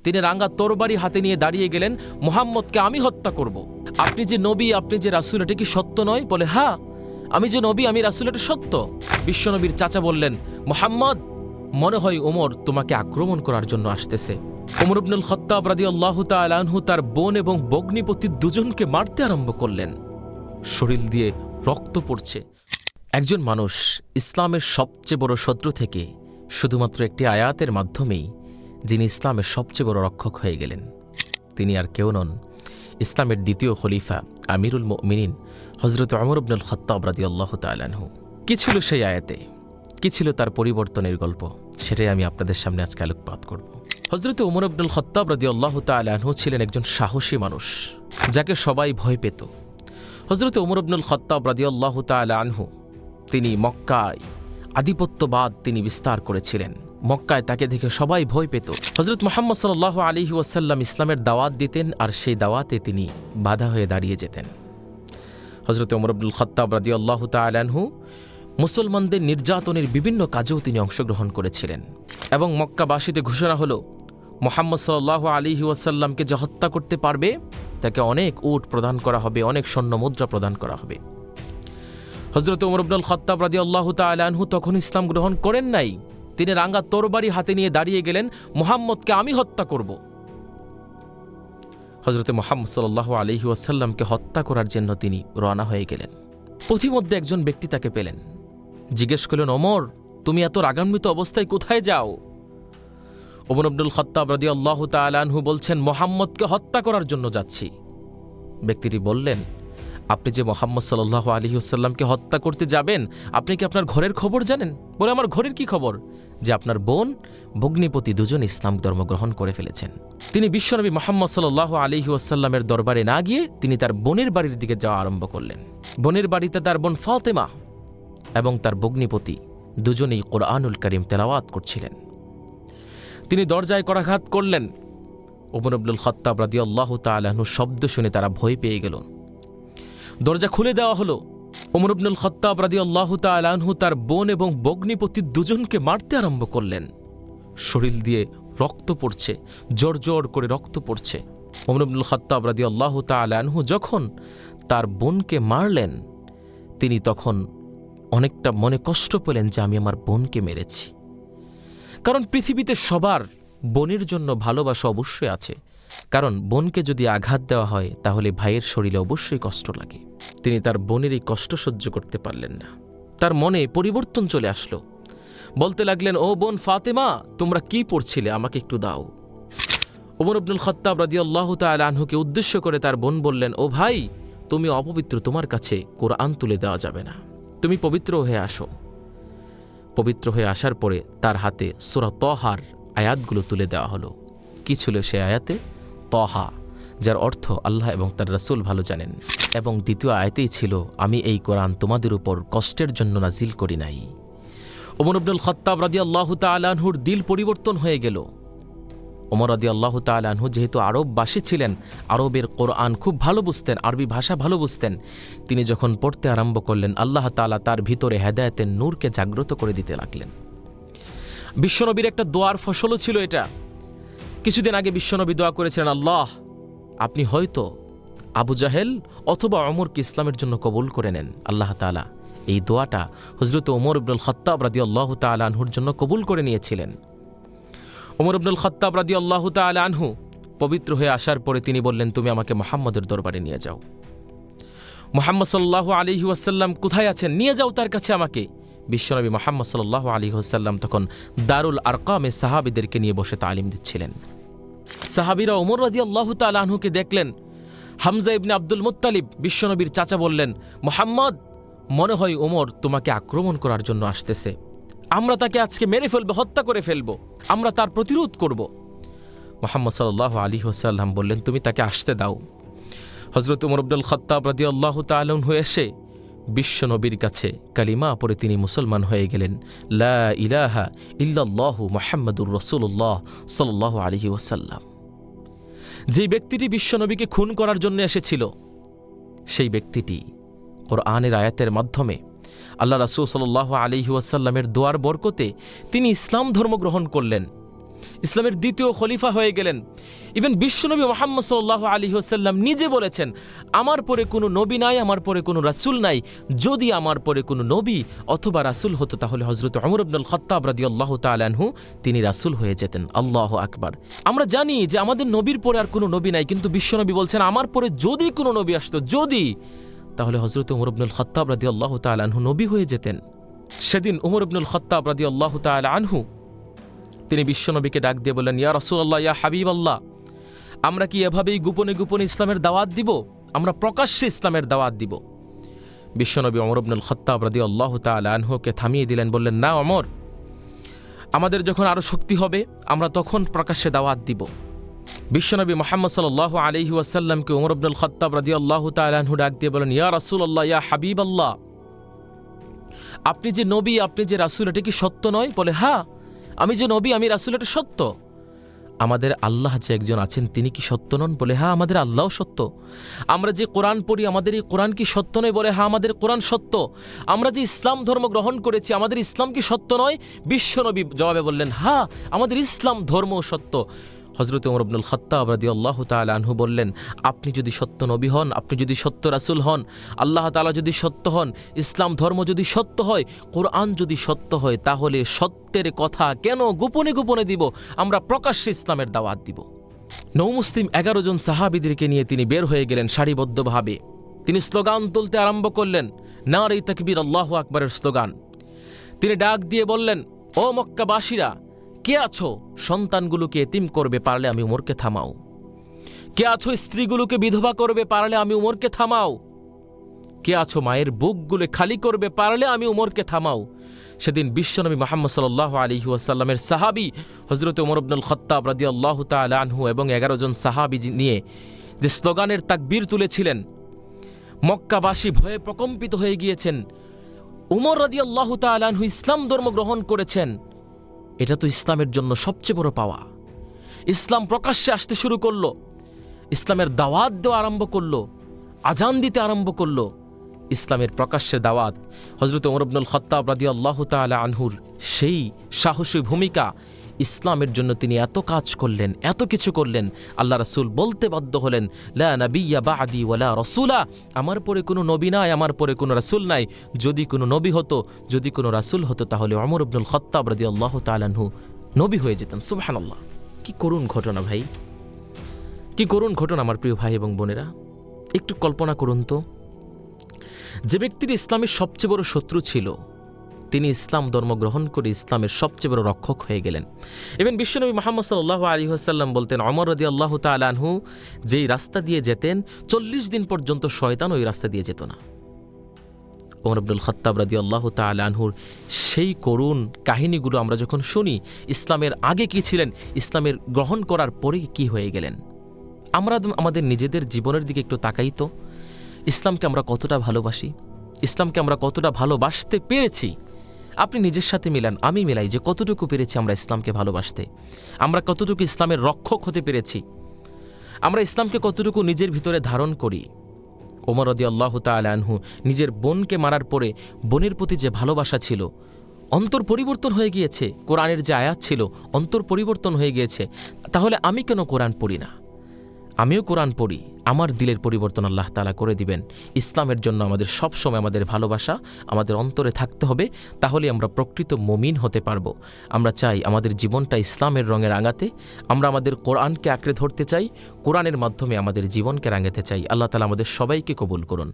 তিনি রাঙ্গা তরবারি হাতে নিয়ে দাঁড়িয়ে গেলেন, মুহাম্মদকে আমি হত্যা করব। আপনি যে নবী, আপনি যে রাসূল, এটা কি সত্য নয়? বলে, হ্যাঁ, আমি যে নবী, আমি রাসূল, এটা সত্য। বিশ্বনবীর চাচা বললেন, মুহাম্মদ, মনে হয় ওমর তোমাকে আক্রমণ করার জন্য আসতেছে। ওমর ইবনুল খাত্তাব রাদিয়াল্লাহু তাআলা আনহু তার বোন এবং ভগ্নিপতি দুজনকে মারতে আরম্ভ করলেন। শরীর দিয়ে রক্ত পড়ছে। একজন মানুষ ইসলামের সবচেয়ে বড় শত্রু থেকে শুধুমাত্র একটি আয়াতের মাধ্যমেই যিনি ইসলামের সবচেয়ে বড় রক্ষক হয়ে গেলেন, তিনি আর কেউ নন, ইসলামের দ্বিতীয় খলিফা আমিরুল মুমিনিন হযরত ওমর ইবনুল খাত্তাব রাদিয়াল্লাহু তাআলা আনহু। কি ছিল সেই আয়াতে? কি ছিল তার পরিবর্তনের গল্প? সেটাই আমি আপনাদের সামনে আজকে আলোকপাত করব। হযরত ওমর ইবনুল খাত্তাব রাদিয়াল্লাহু তাআলা আনহু ছিলেন একজন সাহসী মানুষ, যাকে সবাই ভয় পেত। হযরত ওমর ইবনুল খাত্তাব রাদিয়াল্লাহু তাআলা আনহু তিনি মক্কায় আধিপত্যবাদ তিনি বিস্তার করেছিলেন। মক্কায় তাকে দেখে সবাই ভয় পেত। হযরত মুহাম্মদ সাল্লাল্লাহু আলাইহি ওয়াসাল্লাম ইসলামের দাওয়াত দিতেন, আর সেই দাওয়াতে তিনি বাধা হয়ে দাঁড়িয়ে যেতেন। হযরত ওমর ইবনুল খাত্তাব রাদিয়াল্লাহু তাআলা আনহু মুসলমানদের নির্যাতনের বিভিন্ন কাজেও তিনি অংশগ্রহণ করেছিলেন। এবং মক্কাবাসীতে ঘোষণা হলো, মুহাম্মদ সাল্লাল্লাহু আলাইহি ওয়াসাল্লামকে যে হত্যা করতে পারবে তাকে অনেক উট প্রদান করা হবে, অনেক স্বর্ণ মুদ্রা প্রদান করা হবে। হযরত ওমর ইবনুল খাত্তাব রাদিয়াল্লাহু তাআলা আনহু তখন ইসলাম গ্রহণ করেন নাই। তিনি রাঙ্গা তরবারি হাতে নিয়ে দাঁড়িয়ে গেলেন, মুহাম্মদকে আমি হত্যা করব। হযরত মুহাম্মদ সাল্লাল্লাহু আলাইহি ওয়াসাল্লামকে হত্যা করার জন্য তিনি রওনা হয়ে গেলেন। পথিমধ্যে একজন ব্যক্তি তাকে পেলেন, জিজ্ঞেস করলেন, ওমর, তুমি এত রাগান্বিত অবস্থায় কোথায় যাও? ওমর ইবনুল খাত্তাব রাদিয়াল্লাহু তাআলা আনহু বলছেন, মুহাম্মদকে হত্যা করার জন্য যাচ্ছি। ব্যক্তিটি বললেন, আপনি যে মুহাম্মদ সাল্লাল্লাহু আলাইহি ওয়াসাল্লামকে হত্যা করতে যাবেন, আপনি কি আপনার ঘরের খবর জানেন? বলে, আমার ঘরের কি খবর? যে আপনার বোন ভগ্নিপতি দুজন ইসলাম ধর্ম গ্রহণ করে ফেলেছেন। তিনি বিশ্বনবী মুহাম্মদ সাল্লাল্লাহু আলাইহি ওয়াসাল্লামের দরবারে না গিয়ে তিনি তার বোনের বাড়ির দিকে যাওয়া আরম্ভ করলেন। বোনের বাড়িতে তার বোন ফাতেমা এবং তার ভগ্নিপতি দুজনেই কোরআনুল কারীম তেলাওয়াত করছিলেন। তিনি দরজায় করাঘাত করলেন। ওমর ইবনুল খাত্তাব রাদিয়াল্লাহু তাআলা আনহু শব্দ শুনে তারা ভয় পেয়ে গেল। দরজা খুলে দেওয়া হলো। ওমর ইবনুল খাত্তাব রাদিয়াল্লাহু তাআলা আনহু তার বোন এবং ভগ্নিপতি দুজনকে মারতে আরম্ভ করলেন। শরীর দিয়ে রক্ত পড়ছে, জোর জোর করে রক্ত পড়ছে। ওমর ইবনুল খাত্তাব রাদিয়াল্লাহু তাআলা আনহু যখন তার বোনকে মারলেন, তিনি তখন অনেকটা মনে কষ্ট পেলেন যে আমি আমার বোনকে মেরেছি। কারণ পৃথিবীতে সবার বোনের জন্য ভালোবাসা অবশ্যই আছে, কারণ বোনকে যদি আঘাত দেওয়া হয় তাহলে ভাইয়ের শরীরে অবশ্যই কষ্ট লাগে। তিনি তার বোনের এই কষ্ট সহ্য করতে পারলেন না। তার মনে পরিবর্তন চলে আসলো। বলতে লাগলেন, ও বোন ফাতেমা, তোমরা কি পড়ছিলে, আমাকে একটু দাও। ওমর ইবনুল খাত্তাব রাদিয়াল্লাহু তাআলা আনহুকে উদ্দেশ্য করে তার বোন বললেন, ও ভাই, তুমি অপবিত্র, তোমার কাছে কোরআন তুলে দেওয়া যাবে না, তুমি পবিত্র হয়ে আসো। পবিত্র হয়ে আসার পরে তার হাতে সূরা তহার আয়াতগুলো তুলে দেওয়া হলো। কি ছিল সে আয়াতে? তহা, যার অর্থ আল্লাহ এবং তার রাসূল ভালো জানেন। এবং দ্বিতীয় আয়াতেই ছিল, আমি এই কোরআন তোমাদের উপর কষ্টের জন্য নাজিল করি নাই। ওমর ইবনুল খাত্তাব রাদিয়াল্লাহু তাআলা আনহুর দিল পরিবর্তন হয়ে গেল। ওমর রাদিয়াল্লাহু তাআলা আনহু যেহেতু আরববাসী ছিলেন, আরবের কোরআন খুব ভালো বুঝতেন, আরবি ভাষা ভালো বুঝতেন। তিনি যখন পড়তে আরম্ভ করলেন, আল্লাহ তাআলা তার ভিতরে হেদায়েতের নূরকে জাগ্রত করে দিতে লাগলেন। বিশ্বনবীর একটা দোয়ার ফসলও ছিল এটা। কিছুদিন আগে বিশ্বনবী দোয়া করেছিলেন, আল্লাহ, আপনি হয়তো আবু জাহেল অথবা ওমরকে ইসলামের জন্য কবুল করে নেন। আল্লাহ তাআলা এই দোয়াটা হযরত ওমর ইবনুল খাত্তাব রাদিয়াল্লাহু তাআলা আনহুর জন্য কবুল করে নিয়েছিলেন। ওমর ইবনুল খাত্তাব রাদিয়াল্লাহু তাআলা আনহু পবিত্র হয়ে আসার পরে তিনি বললেন, তুমি আমাকে মুহাম্মদের দরবারে নিয়ে যাও। মুহাম্মদ সাল্লাল্লাহু আলাইহি ওয়াসাল্লাম কোথায় আছেন? নিয়ে যাও তার কাছে আমাকে। বিশ্বনবী মুহাম্মদ সাল্লাল্লাহু আলাইহি ওয়াসাল্লাম তখন দারুল আরকামে সাহাবীদেরকে নিয়ে বসে তালিম দিচ্ছিলেন। সাহাবীরা ওমর রাদিয়াল্লাহু তাআলা আনহুকে দেখলেন। হামজা ইবনে আব্দুল মুত্তালিব বিশ্বনবীর চাচা বললেন, মুহাম্মদ, মনে হয় ওমর তোমাকে আক্রমণ করার জন্য আসতেছে। আমরা তাকে আজকে মেরে ফেলবো, হত্যা করে ফেলবো, আমরা তার প্রতিরোধ করব। মুহাম্মদ সাল্লাল্লাহু আলাইহি ওয়াসাল্লাম বললেন, তুমি তাকে আসতে দাও। হযরত ওমর ইবনুল খাত্তাব রাদিয়াল্লাহু তাআলা আনহু এসে বিশ্বনবীর কাছে কালিমা পড়ে তিনি মুসলমান হয়ে গেলেন। লা ইলাহা ইল্লাল্লাহু মুহাম্মাদুর রাসূলুল্লাহ সাল্লাল্লাহু আলাইহি ওয়াসাল্লাম। যেই ব্যক্তিটি বিশ্বনবীকে খুন করার জন্য এসেছিল, সেই ব্যক্তিটি কোরআনের আয়াতের মাধ্যমে আল্লাহ রাসূল সাল্লাল্লাহু আলাইহি ওয়াসাল্লামের দোয়ার বরকতে তিনি ইসলাম ধর্ম গ্রহণ করলেন। ইসলামের দ্বিতীয় খলিফা হয়ে গেলেন। ইভেন বিশ্বনবী মুহাম্মদ সাল্লাল্লাহু আলাইহি ওয়াসাল্লাম নিজে বলেছেন, আমার পরে কোনো নবী নাই, আমার পরে কোনো রাসূল নাই। যদি আমার পরে কোনো নবী অথবা রাসূল হতো তাহলে হযরত ওমর ইবনুল খাত্তাব রাদিয়াল্লাহু তাআলা আনহু তিনি রাসূল হয়ে যেতেন। আল্লাহু আকবার। আমরা জানি যে আমাদের নবীর পরে আর কোনো নবী নাই, কিন্তু বিশ্বনবী বলছেন আমার পরে যদি কোনো নবী আসতো, যদি, তাহলে হযরত ওমর ইবনুল খাত্তাব রাদিয়াল্লাহু তাআলা আনহু নবী হয়ে যেতেন। সেদিন ওমর ইবনুল খাত্তাব রাদিয়াল্লাহু তাআলা আনহু তিনি বিশ্বনবীকে ডাক দিয়ে বললেন, ইয়া রাসূলুল্লাহ, ইয়া হাবিবাল্লাহ, আমরা কি এভাবেই গোপনে গোপনে ইসলামের দাওয়াত দিব? আমরা প্রকাশ্যে ইসলামের দাওয়াত দিব? বিশ্বনবী ওমর ইবনুল খাত্তাব রাদিয়াল্লাহু তাআলা আনহুকে থামিয়ে দিলেন, বললেন, না ওমর, আমাদের যখন আরো শক্তি হবে আমরা তখন প্রকাশ্যে দাওয়াত দিব। বিশ্বনবী মুহাম্মদ সাল্লাল্লাহু আলাইহি ওয়াসাল্লামকে ওমর ইবনুল খাত্তাব রাদিয়াল্লাহু তাআলা আনহু ডাক দিয়ে বলেন, ইয়া রাসূলুল্লাহ, ইয়া হাবিবাল্লাহ, আপনি যে নবী, আপনি যে রাসূল, এটা কি সত্য নয়? বলে, হ্যাঁ, আমি যে নবী, আমি রাসূল, এটা সত্য। আমাদের আল্লাহ যে একজন আছেন তিনি কি সত্য নন? বলে, হ্যাঁ, আমাদের আল্লাহও সত্য। আমরা যে কোরআন পড়ি, আমাদের এই কোরআন কি সত্য নয়? বলে, হ্যাঁ, আমাদের কোরআন সত্য। আমরা যে ইসলাম ধর্ম গ্রহণ করেছি, আমাদের ইসলাম কি সত্য নয়? বিশ্বনবী জবাবে বললেন, হ্যাঁ, আমাদের ইসলাম ধর্ম সত্য। হযরত ওমর ইবনুল খাত্তাব রাদিয়াল্লাহু তাআলা আনহু বললেন, আপনি যদি সত্য নবী হন, আপনি যদি সত্য রাসূল হন, আল্লাহ তাআলা যদি সত্য হন, ইসলাম ধর্ম যদি সত্য হয়, কোরআন যদি সত্য হয়, তাহলে সত্যের কথা কেন গোপনে গোপনে দিব? আমরা প্রকাশ্যে ইসলামের দাওয়াত দিব। নৌ মুসলিম 11 জন সাহাবীদেরকে নিয়ে তিনি বের হয়ে গেলেন সারিবদ্ধভাবে। তিনি স্লোগান তুলতে আরম্ভ করলেন, নারে তাকবীর, আল্লাহু আকবারের স্লোগান। তিনি ডাক দিয়ে বললেন, ও মক্কাবাসীরা, কে আছো সন্তানগুলোকে এতিম করবে, পারলে আমি উমরকে থামাও। কে আছো স্ত্রীগুলোকে বিধবা করবে, পারলে আমি উমরকে থামাও। কে আছো মায়ের বুকগুলো খালি করবে, পারলে আমি উমরকে থামাও। সেদিন বিশ্বনবী মুহাম্মদ সাল্লাল্লাহু আলাইহি ওয়াসাল্লামের সাহাবী হযরত ওমর ইবনুল খাত্তাব রাদিয়াল্লাহু তাআলা আনহু এবং 11 জন সাহাবী নিয়ে যে স্লোগানের তাকবীর তুলেছিলেন, মক্কাবাসী ভয়ে প্রকম্পিত হয়ে গিয়েছেন। উমর রাদিয়াল্লাহু তাআলা আনহু ইসলাম ধর্ম গ্রহণ করেছেন, এটা তো ইসলামের জন্য সবচেয়ে বড় পাওয়া। ইসলাম প্রকাশ্যে আসতে শুরু করলো, ইসলামের দাওয়াত দেওয়া আরম্ভ করলো, আজান দিতে আরম্ভ করলো। ইসলামের প্রকাশ্যে দাওয়াত, হযরত ওমর ইবনুল খাত্তাব রাদিয়াল্লাহু তাআলা আনহুর সেই সাহসী ভূমিকা, ইসলামের জন্য তিনি এত কাজ করলেন, এত কিছু করলেন। আল্লাহ রাসূল বলতে বাধ্য হলেন, লা নাবিয়্যা বা'দি ওয়ালা রাসূলা, আমার পরে কোনো নবী নাই, আমার পরে কোনো রাসূল নাই। যদি কোনো নবী হতো, যদি কোনো রাসূল হতো, তাহলে ওমর ইবনুল খাত্তাব রাদিয়াল্লাহু তাআলা আনহু নবী হয়ে যেতেন। সুবহানাল্লাহ, কি করুণ ঘটনা ভাই, কি করুণ ঘটনা আমার প্রিয় ভাই এবং বোনেরা। একটু কল্পনা করুন তো, যে ব্যক্তির ইসলামের সবচেয়ে বড় শত্রু ছিল, তিনি ইসলাম ধর্ম গ্রহণ করে ইসলামের সবচেয়ে বড় রক্ষক হয়ে গেলেন। এবং বিশ্বনবী মুহাম্মদ সাল্লাল্লাহু আলাইহি ওয়াসাল্লাম বলতেন, ওমর রাদিয়াল্লাহু তাআলা আনহু যেই রাস্তা দিয়ে যেতেন, 40 দিন পর্যন্ত শয়তান ওই রাস্তা দিয়ে যেত না। ওমর ইবনুল খাত্তাব রাদিয়াল্লাহু তাআলা আনহুর সেই করুণ কাহিনীগুলো আমরা যখন শুনি, ইসলামের আগে কি ছিলেন, ইসলামের গ্রহণ করার পরে কি হয়ে গেলেন, আমরা আমাদের নিজেদের জীবনের দিকে একটু তাকাই তো। ইসলামকে আমরা কতটা ভালোবাসি, ইসলামকে আমরা কতটা ভালোবাসতে পেরেছি। আপনি নিজের সাথে মিলান, আমি মিলাই যে কতটুকু পেরেছি আমরা ইসলামকে ভালোবাসতে, আমরা কতটুকু ইসলামের রক্ষক হতে পেরেছি, আমরা ইসলামকে কতটুকু নিজের ভিতরে ধারণ করি। ওমর রাদিয়াল্লাহু তাআলা আনহু নিজের বোনকে মারার পরে বোনের প্রতি যে ভালোবাসা ছিল, অন্তর পরিবর্তন হয়ে গিয়েছে। কোরআনের যে আয়াত ছিল, অন্তর পরিবর্তন হয়ে গিয়েছে। তাহলে আমি কেন কোরআন পড়ি না? আমিও কোরআন পড়ি, আমার দিলের পরিবর্তন আল্লাহ তাআলা করে দিবেন। ইসলামের জন্য আমাদের সব সময় আমাদের ভালোবাসা আমাদের অন্তরে থাকতে হবে, তাহলে আমরা প্রকৃত মুমিন হতে পারবো। আমরা চাই আমাদের জীবনটা ইসলামের রঙে রাঙাতে, আমরা আমাদের কোরআনকে আঁকড়ে ধরতে চাই, কোরআনের মাধ্যমে আমাদের জীবনকে রাঙাতে চাই। আল্লাহ তাআলা আমাদের সবাইকে কবুল করুন।